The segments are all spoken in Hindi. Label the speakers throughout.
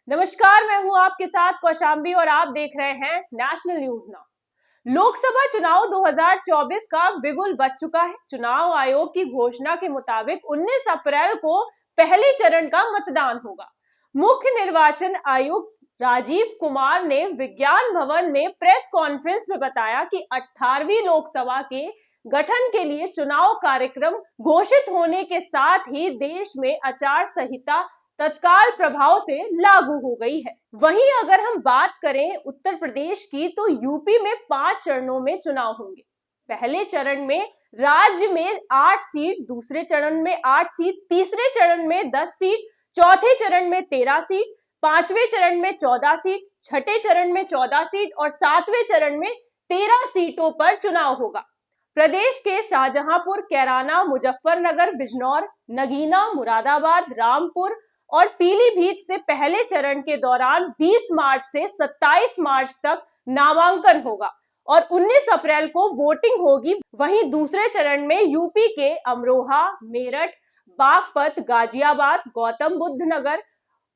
Speaker 1: नमस्कार, मैं हूं आपके साथ कौशाम्बी और आप देख रहे हैं नेशनल न्यूज नाउ। लोकसभा चुनाव 2024 का बिगुल बज चुका है। चुनाव आयोग की घोषणा के मुताबिक 19 अप्रैल को पहले चरण का मतदान होगा। मुख्य निर्वाचन आयुक्त राजीव कुमार ने विज्ञान भवन में प्रेस कॉन्फ्रेंस में बताया कि 18वीं लोकसभा के गठन के लिए चुनाव कार्यक्रम घोषित होने के साथ ही देश में आचार संहिता तत्काल प्रभाव से लागू हो गई है। वहीं अगर हम बात करें उत्तर प्रदेश की, तो यूपी में 5 चरणों में चुनाव होंगे। पहले चरण में राज्य में 8 सीट, दूसरे चरण में 8 सीट, तीसरे चरण में 10 सीट, चौथे चरण में 13 सीट, पांचवें चरण में 14 सीट, छठे चरण में 14 सीट और सातवें चरण में 13 सीटों पर चुनाव होगा। प्रदेश के शाहजहांपुर, कैराना, मुजफ्फरनगर, बिजनौर, नगीना, मुरादाबाद, रामपुर और पीलीभीत से पहले चरण के दौरान 20 मार्च से 27 मार्च तक नामांकन होगा और 19 अप्रैल को वोटिंग होगी। वहीं दूसरे चरण में यूपी के अमरोहा, मेरठ, बागपत, गाजियाबाद, गौतम बुद्ध नगर,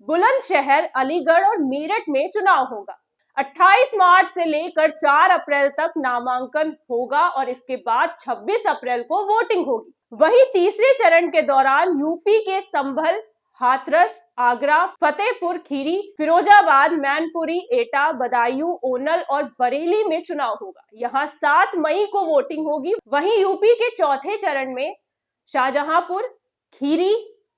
Speaker 1: बुलंदशहर, अलीगढ़ और मेरठ में चुनाव होगा। 28 मार्च से लेकर 4 अप्रैल तक नामांकन होगा और इसके बाद 26 अप्रैल को वोटिंग होगी। वहीं तीसरे चरण के दौरान यूपी के संभल, हाथरस, आगरा, फतेहपुर खीरी, फिरोजाबाद, मैनपुरी, एटा, बदायूं, ओनल और बरेली में चुनाव होगा। यहां 7 मई को वोटिंग होगी। वहीं यूपी के चौथे चरण में शाहजहांपुर, खीरी,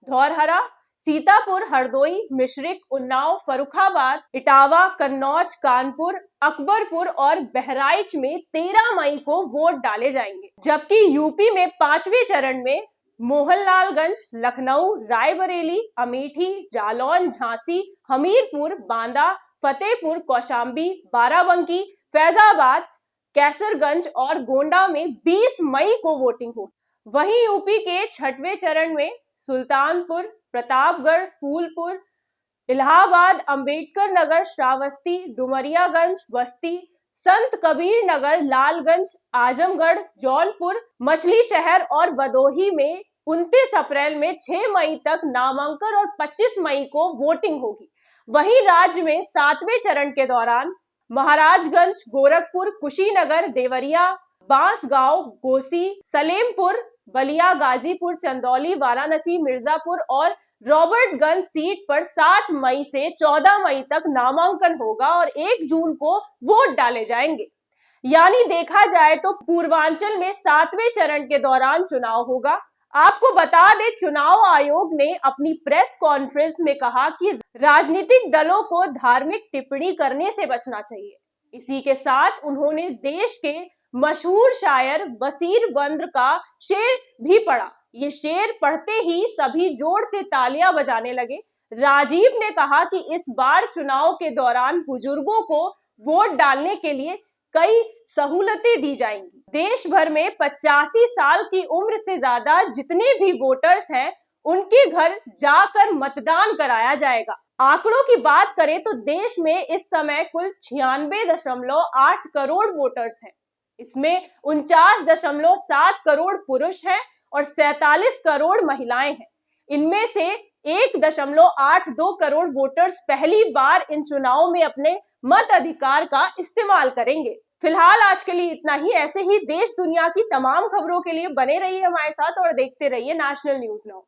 Speaker 1: धौरहरा, सीतापुर, हरदोई, मिश्रिक, उन्नाव, फर्रुखाबाद, इटावा, कन्नौज, कानपुर, अकबरपुर और बहराइच में 13 मई को वोट डाले जाएंगे। जबकि यूपी में 5वें चरण में मोहनलालगंज, लखनऊ, रायबरेली, अमेठी, जालौन, झांसी, हमीरपुर, बांदा, फतेहपुर, कौशाम्बी, बाराबंकी, फैजाबाद, कैसरगंज और गोंडा में 20 मई को वोटिंग हो। वहीं यूपी के 6वें चरण में सुल्तानपुर, प्रतापगढ़, फूलपुर, इलाहाबाद, अंबेडकर नगर, श्रावस्ती, डुमरियागंज, बस्ती, संत कबीर नगर, लालगंज, आजमगढ़, जौनपुर, मछली शहर और भदोही में 29 अप्रैल में 6 मई तक नामांकन और 25 मई को वोटिंग होगी। वहीं राज्य में 7वें चरण के दौरान महाराजगंज, गोरखपुर, कुशीनगर, देवरिया, बांसगांव, गोसी, सलेमपुर, बलिया, गाजीपुर, चंदौली, वाराणसी, मिर्जापुर और रॉबर्टगंज सीट पर 7 मई से 14 मई तक नामांकन होगा और 1 जून को वोट डाले जाएंगे। यानी देखा जाए तो पूर्वांचल में 7वें चरण के दौरान चुनाव होगा। आपको बता दें, चुनाव आयोग ने अपनी प्रेस कॉन्फ्रेंस में कहा कि राजनीतिक दलों को धार्मिक टिप्पणी करने से बचना चाहिए। इसी के साथ उन्होंने देश के मशहूर शायर बशीर बंद्र का शेर भी पढ़ा। ये शेर पढ़ते ही सभी जोर से तालियां बजाने लगे। राजीव ने कहा कि इस बार चुनाव के दौरान बुजुर्गों को वोट डालने के लिए कई सहूलतें दी जाएंगी। देश भर में 85 साल की उम्र से ज्यादा जितने भी वोटर्स हैं, उनके घर जाकर मतदान कराया जाएगा। आंकड़ों की बात करें तो देश में इस समय कुल 96.8 करोड़ वोटर्स हैं। इसमें 49.7 करोड़ पुरुष हैं और 47 करोड़ महिलाएं हैं। इनमें से 1.82 करोड़ वोटर्स पहली बार इन चुनावों में अपने मत अधिकार का इस्तेमाल करेंगे। फिलहाल आज के लिए इतना ही। ऐसे ही देश दुनिया की तमाम खबरों के लिए बने रहिए हमारे साथ और देखते रहिए नेशनल न्यूज नाउ।